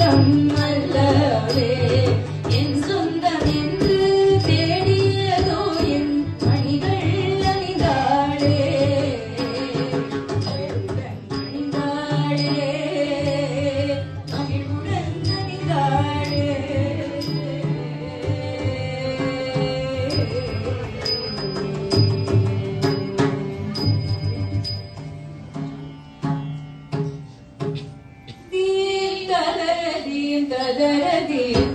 சொந்தம் அல்லவே என் சொந்தம் என்று தேடியதோ என் மணிகள் அணிந்தாளே அணிந்தாளே மகிழ்வுடன் அணிந்தாளே தீம் ததரதீம்